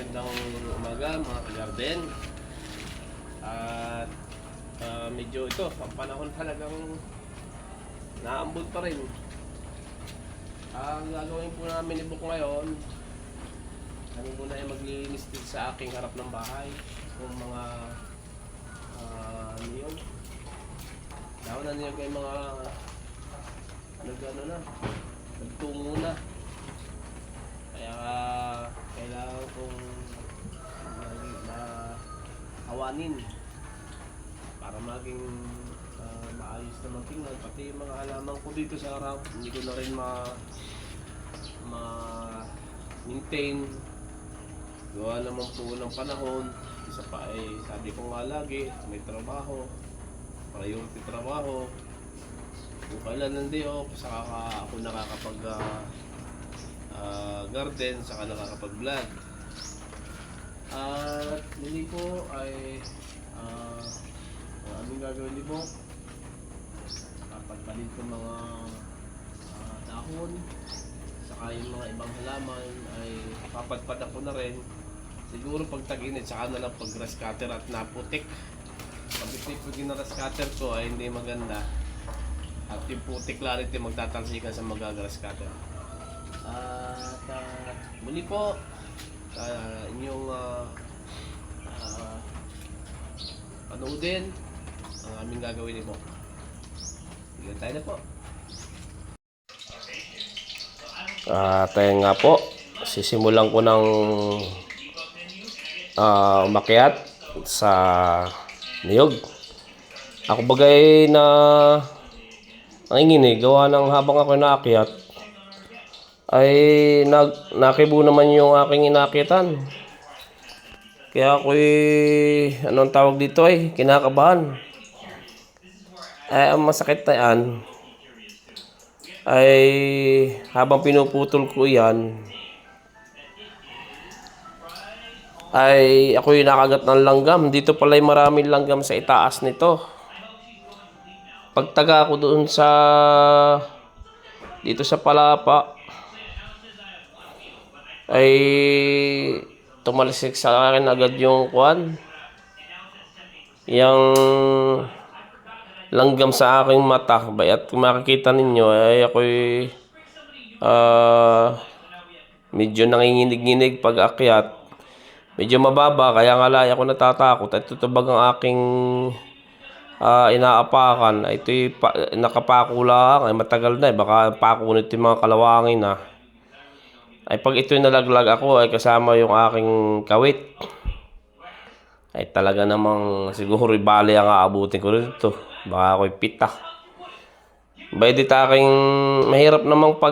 Magandang umaga mga ka-garden. At medyo ito, ang panahon talagang naambot pa rin. Ang gagawin po namin ni Buk ngayon, kami muna ay maglinis din sa aking harap ng bahay kung mga niyog. Dahon na niyog ay mga nagtungo na. Kaya kailangan kong hawanin para maging maayos na magtingnan. Pati yung mga halaman ko dito sa harap, hindi ko na rin maintain. Gawa naman po ng panahon. Isa pa ay sabi ko nga lagi, may trabaho, priority trabaho. Kung kailan hindi saka ako nakakapag garden, saka nakakapag-vlog. At hindi po ay ang aming gagawin din po, pagpalit ko mga dahon, saka yung mga ibang halaman ay papadpadan ko na rin. Siguro pag tag-init, saka na lang pag grass cutter at naputik. Pag ipipigin na grass cutter ko ay hindi maganda. At yung putik clarity magtatalsikan sa mga grass cutter. At muli po inyong panoodin ang aming gagawin ni Bok. Bigyan tayo na po. Tayo nga po, sisimulan ko ng umakyat sa niyog. Ako bagay na nanginginig, gawa ng habang ako naakyat ay nakibo naman yung aking inakyatan. Kaya ako'y anong tawag dito ay kinakabahan. Ay ang masakit na yan ay habang pinuputol ko yan ay ako'y nakagat ng langgam. Dito pala ay maraming langgam sa itaas nito. Pagtaga ko doon dito sa palapa ay tumalisik sa akin agad yung yung langgam sa aking mata. Bayat kung makikita ninyo ay ako'y medyo nanginginig-nginig pag akyat. Medyo mababa kaya nga laya ako natatakot at tutubag ang aking inaapakan. Ito'y nakapako lang ay matagal na baka pakunit yung mga kalawangin na. Ay pag ito'y nalaglag ako ay kasama yung aking kawit, ay talaga namang siguro bali ang aabutin ko rito. Baka ako'y pita. Bay dit aking mahirap namang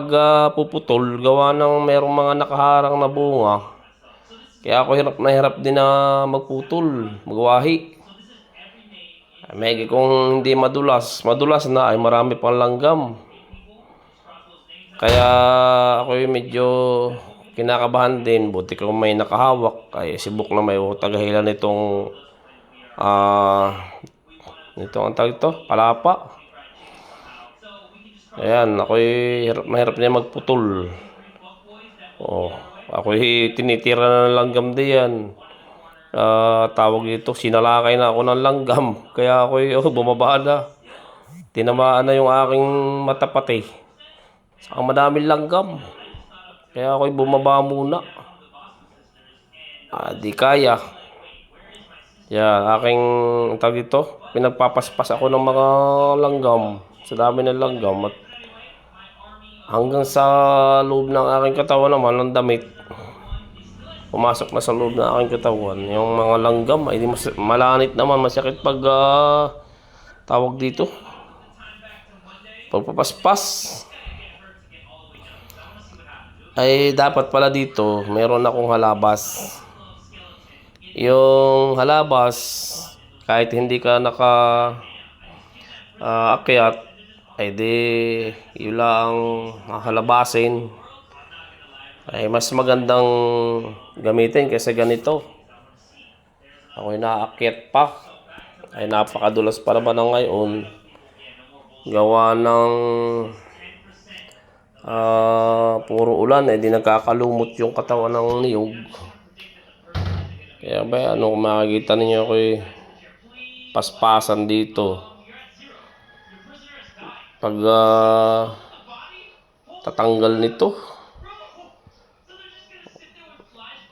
puputol gawa ng merong mga nakaharang na bunga. Kaya ako hirap na hirap din na magputol, magwahi. May kung hindi madulas na ay marami pang langgam. Kaya ako medyo kinakabahan din. Buti kung may nakahawak. Ay si Buk na may tagahilan nitong ang tawag ito, palapa. Ayan, ako'y hirap niya magputol. Ako'y tinitira na ng langgam diyan. Tawag dito, sinalakay na ako ng langgam. Kaya ako'y bumaba na. Tinamaan na yung aking mata pati. Saka madaming langgam. Kaya ako'y bumaba muna. Di kaya. Yan, aking tawag dito, pinagpapaspas ako ng mga langgam. Sa dami ng langgam. At hanggang sa loob ng aking katawan naman, ng damit. Pumasok na sa loob ng aking katawan. Yung mga langgam, ay malanit naman, masakit pag tawag dito. Pagpapaspas. Ay dapat pala dito meron akong halabas. Yung halabas kahit hindi ka akyat ay di yun lang halabasin ay mas magandang gamitin kaysa ganito. Ako'y naakyat pa ay napakadulas pa naman ng ngayon gawa ng puro ulan, di nagkakalumot yung katawan ng niyog. Kaya ba, ano kung makikita ninyo ako paspasan dito. Pag tatanggal nito,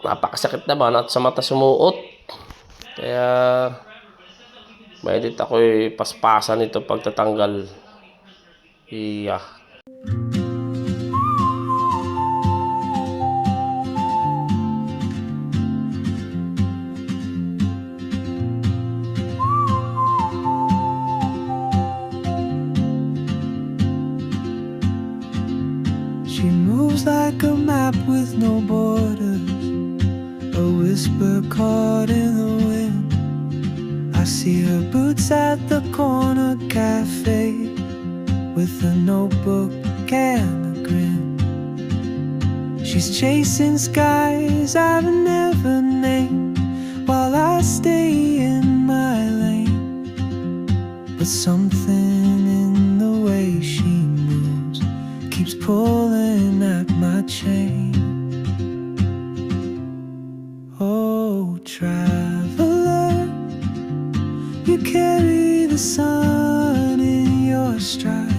napakasakit naman at sa mata sumuot. Kaya mainit ako paspasan nito pag tatanggal. Iya. She moves like a map with no borders, a whisper caught in the wind. I see her boots at the corner cafe with a notebook and a grin. She's chasing skies I've never named while I stay in my lane. But something in the way she moves keeps pulling at my chain. Oh, traveler, you carry the sun in your stride,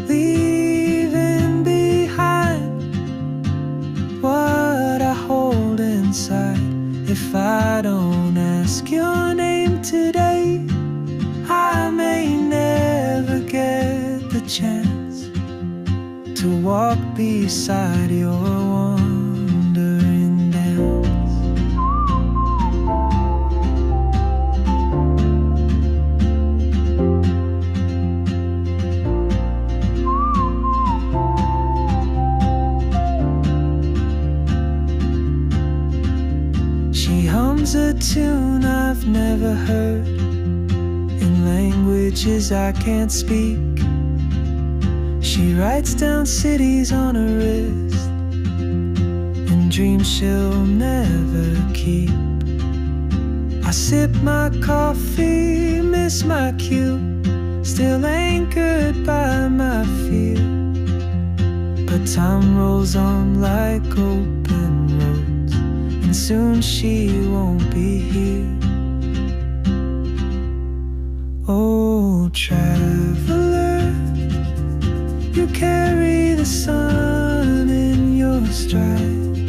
leaving behind what I hold inside. If I don't ask your name today, I may never get the chance to walk beside your wandering dance. She hums a tune I've never heard in languages I can't speak. She writes down cities on her wrist and dreams she'll never keep. I sip my coffee, miss my cue, still anchored by my fear. But time rolls on like open roads, and soon she won't be here. Oh, traveler, you carry the sun in your stride,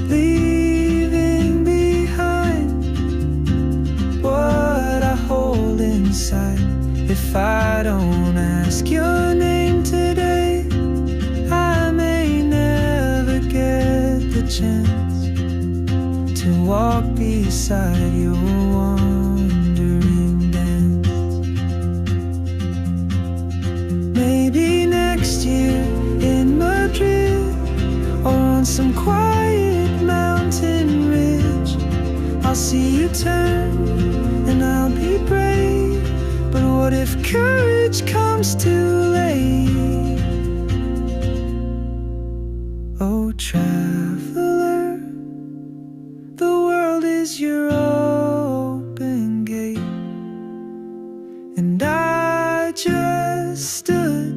leaving behind what I hold inside. If I don't ask your name today, I may never get the chance to walk beside your wandering dance. Maybe next year in Madrid, or on some quiet mountain ridge, I'll see you turn and I'll be brave. But what if courage comes too late? Oh, traveler, the world is your open gate, and I just stood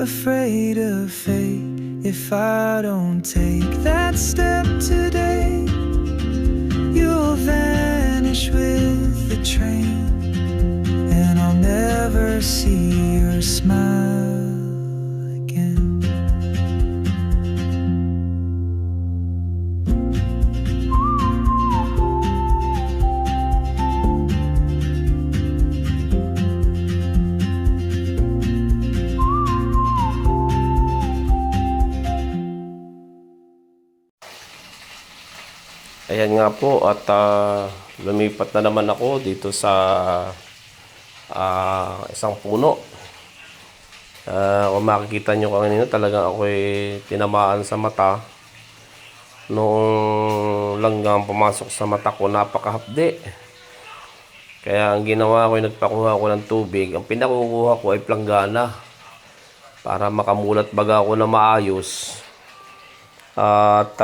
afraid of fate. If I don't take that step today, you'll vanish with the train, and I'll never see your smile again. Ayan nga po at lumipat na naman ako dito sa isang puno. Kung makikita nyo kanina, talagang ako'y tinamaan sa mata. Noong langgang pumasok sa mata ko, napakahapdi. Kaya ang ginawa ko, nagpakuha ko ng tubig. Ang pinakukuha ko ay planggana para makamulat baga ako na maayos. At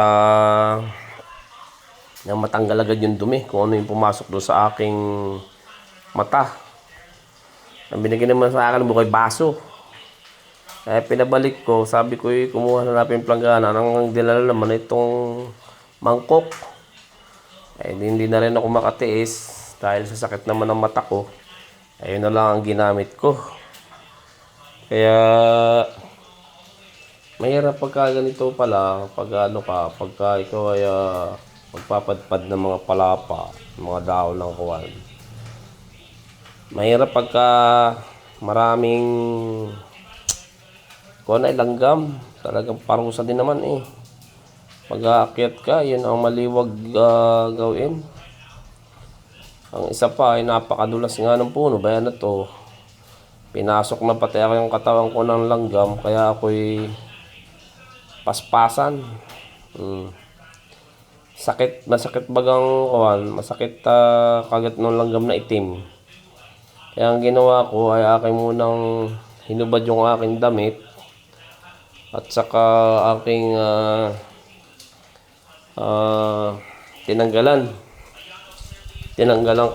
nang matanggal agad yung dumi kung ano yung pumasok doon sa aking mata. Ang binigyan naman sa akin bukay baso. Kaya pinabalik ko, sabi ko kumuha na natin yung planggana. Nang dinala naman itong mangkok. Eh, hindi na rin ako makatiis dahil sa sakit naman ng mata ko. Ayun na lang ang ginamit ko. Kaya mahirap pagka ganito pala, pagka ikaw ay magpapadpad ng mga palapa, mga dahon ng kuwan. Mahirap pagka maraming kuwan ay langgam. Talagang parusa din naman eh. Pag-aakyat ka, yun ang maliwag gawin. Ang isa pa ay napakadulas nga ng puno. Bayan na to. Pinasok na pati ako yung katawan ko ng langgam. Kaya ako'y paspasan. Sakit, masakit bagang kuwan. Masakit kagat ng langgam na itim. Kaya ang ginawa ko ay aking munang hinubad yung aking damit. At saka aking tinanggalan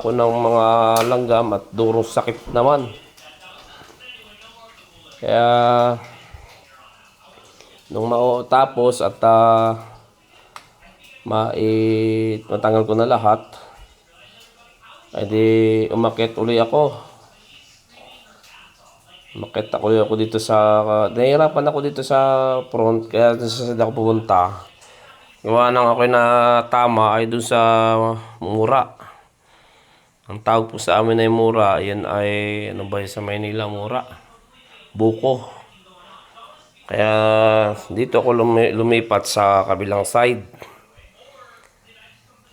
ko ng mga langgam at durong sakit naman. Kaya nung matapos at matanggal ko na lahat, ay di umakyat uli ako. Umakyat ako dito nahihirapan ako dito sa front, kaya sa ako pupunta. Gawa nang ako na tama ay dun sa Mura. Ang tawag po sa amin ay Mura. Yan ay, ano ba sa Maynila, Mura? Buko. Kaya dito ako lumipat sa kabilang side.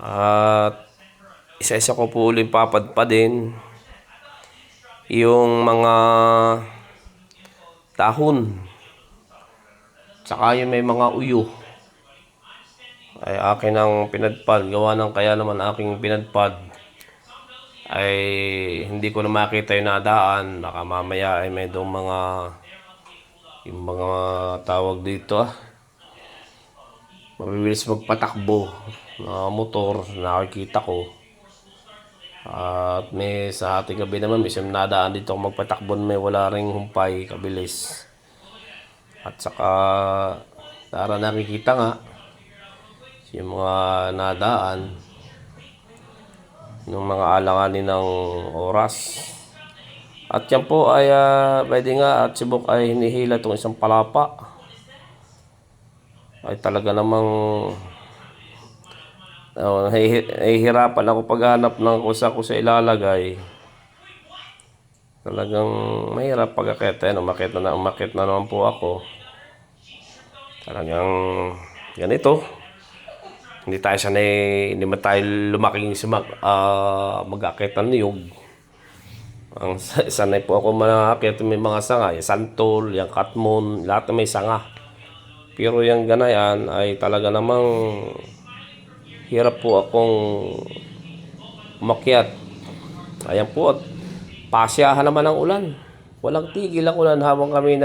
At isa-isa ko po ulit papadpadin yung mga dahon. Tsaka yung may mga uyo. Ay akin ang pinadpad. Gawa ng kaya naman aking pinadpad ay hindi ko na makita yung nadaan. Baka mamaya ay may doong yung mga tawag dito mabibilis magpatakbo na motor na nakikita ko. At may sa ating gabi naman may nadaan dito magpatakbo, may wala ring humpay kabilis. At saka tara nakikita nga yung mga nadaan, yung mga alanganin ng oras. At yan po ay pwede nga at sibuk ay hinihila itong isang palapa. Ay talaga namang nahihirapan ako paghanap ng kung ko sa ilalagay. Talagang mahirap pag-akit. Umakit na naman po ako. Talagang ganito. Hindi man tayo lumaking mag-akit ng niyog. Ang sanay po ako manakit, may mga sanga, yung santol, yung katmon, lahat may sanga. Pero yung ganayan ay talaga namang hirap po akong umakyat. Ayan po, at pasyahan naman ang ulan. Walang tigil ang ulan habang kami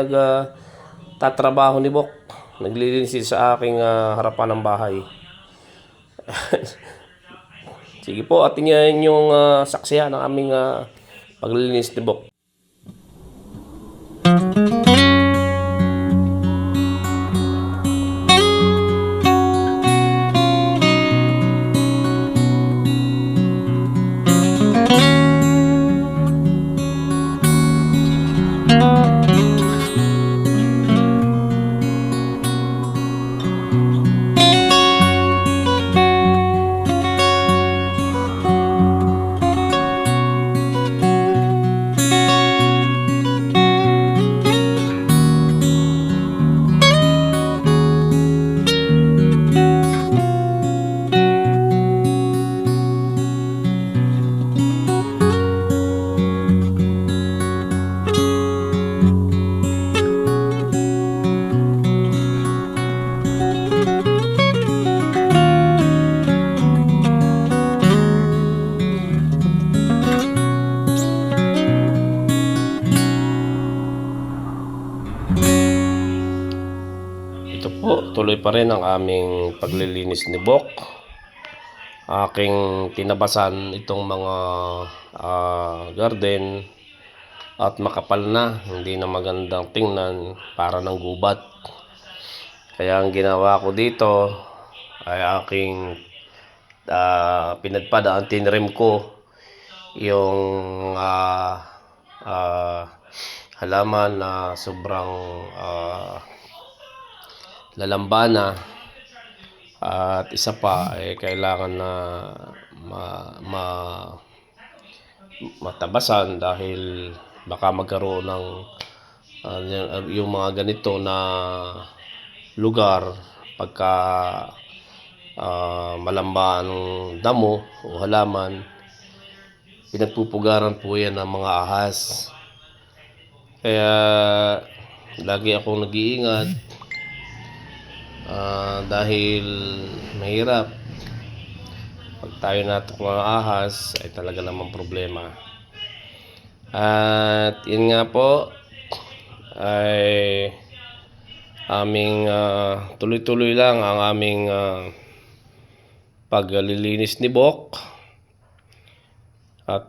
tatrabaho ni Bok. Naglilinis sa aking harapan ng bahay. Sige po, at yan yung saksihan ng aming paglilinis ni Bok. Ito po, tuloy pa rin ang aming paglilinis ni Bok. Aking tinabasan itong mga garden at makapal na, hindi na magandang tingnan, para ng gubat. Kaya ang ginawa ko dito ay aking pinadpada, ang tinrim ko yung halaman na sobrang lalambana, at isa pa ay kailangan na matabasan dahil baka magkaroon ng yung mga ganito na lugar pagka malamba ang damo o halaman, pinagpupugaran po yan ng mga ahas. Kaya lagi akong nag-iingat dahil mahirap pag tayo natok ng ahas ay talaga namang problema. At yun nga po ay aming tuloy-tuloy lang ang aming paglilinis ni Bok. At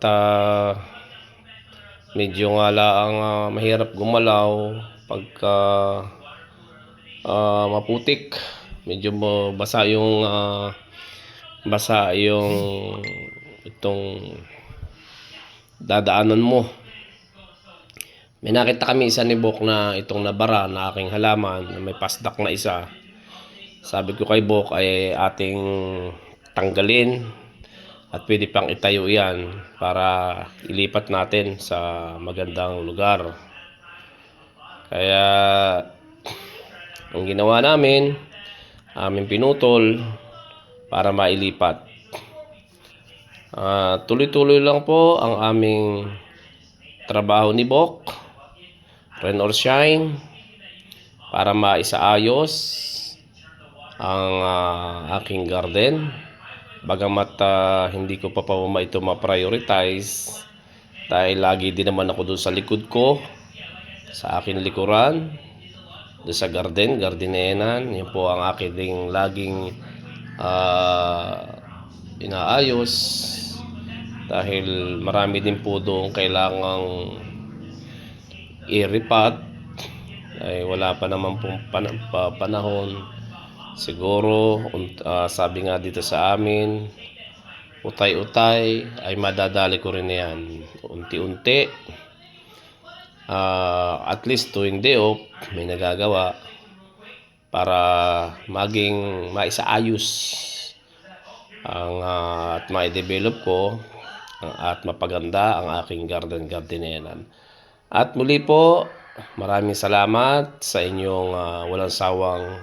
medyo nga lang mahirap gumalaw pagka maputik. Medyo basa yung itong dadaanan mo. May nakita kami isa ni Bok na itong nabara na aking halaman, may pasdak na isa. Sabi ko kay Bok ay ating tanggalin at pwede pang itayo yan para ilipat natin sa magandang lugar. Kaya ang ginawa namin, aming pinutol para mailipat. Tuloy-tuloy lang po ang aming trabaho ni Bok, rain or shine, para maisaayos ang aking garden. Bagamat hindi ko pa ito ma-prioritize dahil lagi din naman ako doon sa likod ko, sa aking likuran, doon sa gardenenan. Yun po ang aking laging inaayos dahil marami din po doon kailangang iripat. Ay wala pa naman pong panahon. Siguro sabi nga dito sa amin, utay-utay ay madadali ko rin yan unti-unti. At least tuwing day off may nagagawa para maging maisaayos at ma-develop ko at mapaganda ang aking gardenenan. At muli po, maraming salamat sa inyong walang sawang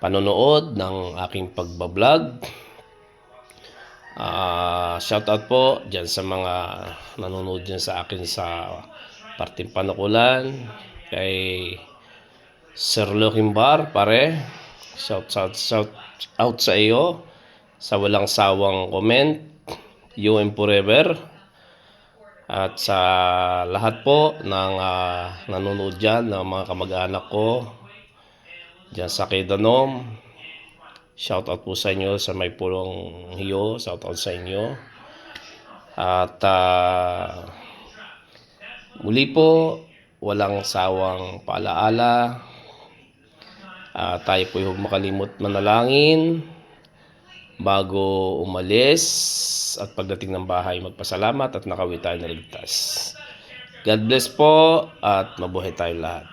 panonood ng aking pagbablog. Shoutout po dyan sa mga nanonood dyan sa akin sa Parting Panukulan, kay Sir Lokimbar pare, shout out sa iyo sa walang sawang comment, UM forever. At sa lahat po ng nanonood dyan, ng mga kamag-anak ko dyan sa Quezon, shout out po sa inyo. Sa may pulong hiyo, shout out sa inyo. At muli po, walang sawang paalaala. Tayo po huwag makalimot manalangin bago umalis, at pagdating ng bahay magpasalamat at nakawi tayo na ligtas. God bless po at mabuhay tayo lahat.